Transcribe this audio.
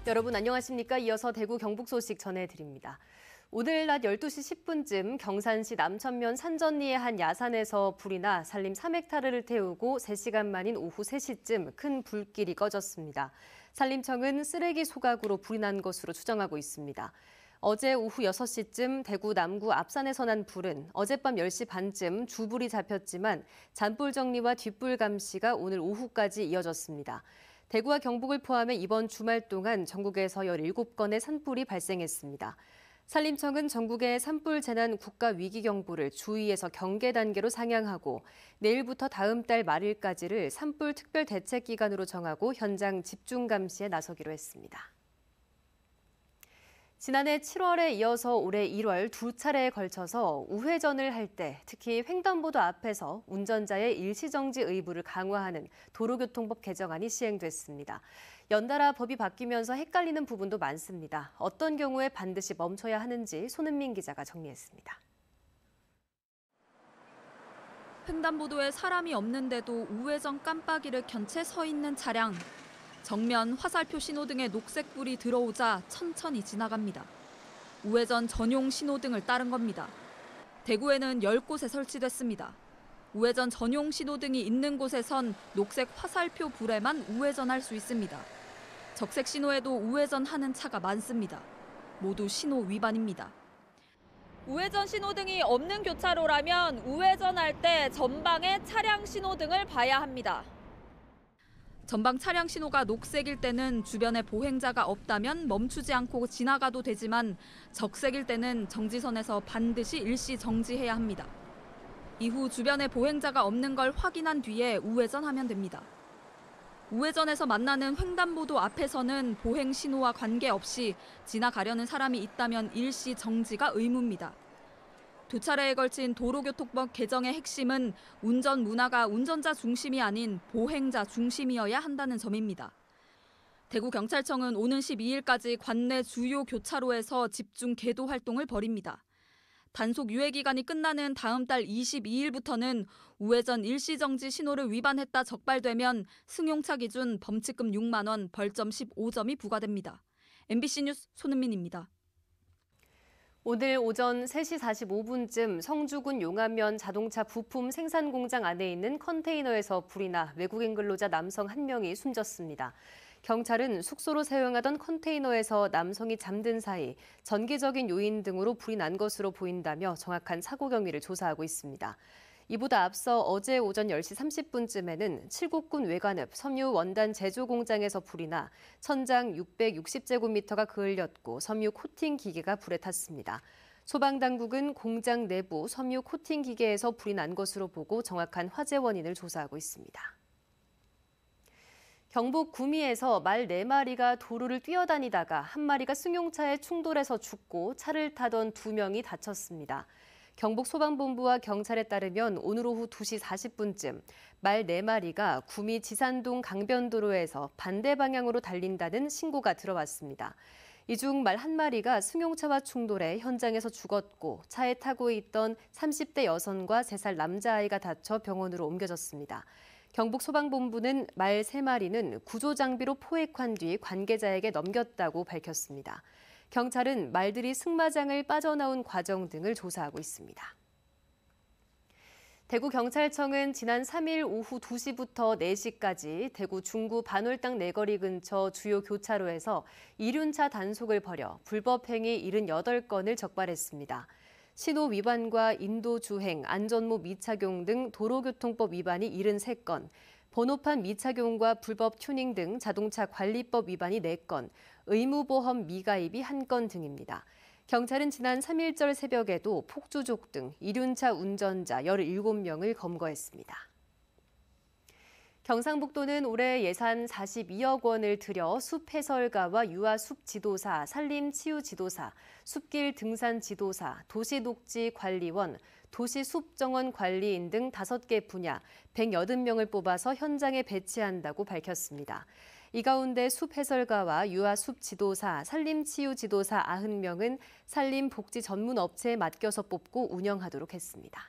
여러분 안녕하십니까? 이어서 대구 경북 소식 전해드립니다. 오늘 낮 12시 10분쯤 경산시 남천면 산전리의 한 야산에서 불이 나 산림 3헥타르를 태우고 3시간 만인 오후 3시쯤 큰 불길이 꺼졌습니다. 산림청은 쓰레기 소각으로 불이 난 것으로 추정하고 있습니다. 어제 오후 6시쯤 대구 남구 앞산에서 난 불은 어젯밤 10시 반쯤 주불이 잡혔지만 잔불 정리와 뒷불 감시가 오늘 오후까지 이어졌습니다. 대구와 경북을 포함해 이번 주말 동안 전국에서 17건의 산불이 발생했습니다. 산림청은 전국의 산불 재난 국가위기경보를 주의에서 경계 단계로 상향하고 내일부터 다음 달 말일까지를 산불 특별대책기간으로 정하고 현장 집중 감시에 나서기로 했습니다. 지난해 7월에 이어서 올해 1월 두 차례에 걸쳐서 우회전을 할 때 특히 횡단보도 앞에서 운전자의 일시정지 의무를 강화하는 도로교통법 개정안이 시행됐습니다. 연달아 법이 바뀌면서 헷갈리는 부분도 많습니다. 어떤 경우에 반드시 멈춰야 하는지 손은민 기자가 정리했습니다. 횡단보도에 사람이 없는데도 우회전 깜빡이를 켠 채 서 있는 차량. 정면 화살표 신호등에 녹색불이 들어오자 천천히 지나갑니다. 우회전 전용 신호등을 따른 겁니다. 대구에는 10곳에 설치됐습니다. 우회전 전용 신호등이 있는 곳에선 녹색 화살표 불에만 우회전할 수 있습니다. 적색 신호에도 우회전하는 차가 많습니다. 모두 신호 위반입니다. 우회전 신호등이 없는 교차로라면 우회전할 때 전방의 차량 신호등을 봐야 합니다. 전방 차량 신호가 녹색일 때는 주변에 보행자가 없다면 멈추지 않고 지나가도 되지만 적색일 때는 정지선에서 반드시 일시 정지해야 합니다. 이후 주변에 보행자가 없는 걸 확인한 뒤에 우회전하면 됩니다. 우회전에서 만나는 횡단보도 앞에서는 보행 신호와 관계없이 지나가려는 사람이 있다면 일시 정지가 의무입니다. 두 차례에 걸친 도로교통법 개정의 핵심은 운전 문화가 운전자 중심이 아닌 보행자 중심이어야 한다는 점입니다. 대구경찰청은 오는 12일까지 관내 주요 교차로에서 집중 계도 활동을 벌입니다. 단속 유예 기간이 끝나는 다음 달 22일부터는 우회전 일시정지 신호를 위반했다 적발되면 승용차 기준 범칙금 6만 원, 벌점 15점이 부과됩니다. MBC 뉴스 손은민입니다. 오늘 오전 3시 45분쯤 성주군 용암면 자동차 부품 생산 공장 안에 있는 컨테이너에서 불이 나 외국인 근로자 남성 1명이 숨졌습니다. 경찰은 숙소로 사용하던 컨테이너에서 남성이 잠든 사이 전기적인 요인 등으로 불이 난 것으로 보인다며 정확한 사고 경위를 조사하고 있습니다. 이보다 앞서 어제 오전 10시 30분쯤에는 칠곡군 외관읍 섬유 원단 제조 공장에서 불이 나 천장 660제곱미터가 그을렸고 섬유 코팅 기계가 불에 탔습니다. 소방당국은 공장 내부 섬유 코팅 기계에서 불이 난 것으로 보고 정확한 화재 원인을 조사하고 있습니다. 경북 구미에서 말 4마리가 도로를 뛰어다니다가 한 마리가 승용차에 충돌해서 죽고 차를 타던 2명이 다쳤습니다. 경북소방본부와 경찰에 따르면 오늘 오후 2시 40분쯤 말 4마리가 구미 지산동 강변도로에서 반대 방향으로 달린다는 신고가 들어왔습니다. 이 중 말 1마리가 승용차와 충돌해 현장에서 죽었고 차에 타고 있던 30대 여성과 3살 남자아이가 다쳐 병원으로 옮겨졌습니다. 경북소방본부는 말 3마리는 구조장비로 포획한 뒤 관계자에게 넘겼다고 밝혔습니다. 경찰은 말들이 승마장을 빠져나온 과정 등을 조사하고 있습니다. 대구경찰청은 지난 3일 오후 2시부터 4시까지 대구 중구 반월당 내거리 근처 주요 교차로에서 이륜차 단속을 벌여 불법 행위 78건을 적발했습니다. 신호 위반과 인도 주행, 안전모 미착용 등 도로교통법 위반이 73건, 번호판 미착용과 불법 튜닝 등 자동차 관리법 위반이 4건, 의무보험 미가입이 1건 등입니다. 경찰은 지난 3일절 새벽에도 폭주족 등 이륜차 운전자 17명을 검거했습니다. 경상북도는 올해 예산 42억 원을 들여 숲 해설가와 유아 숲 지도사, 산림 치유 지도사, 숲길 등산 지도사, 도시녹지 관리원, 도시 숲 정원 관리인 등 5개 분야 180명을 뽑아서 현장에 배치한다고 밝혔습니다. 이 가운데 숲 해설가와 유아 숲 지도사, 산림 치유 지도사 90명은 산림 복지 전문 업체에 맡겨서 뽑고 운영하도록 했습니다.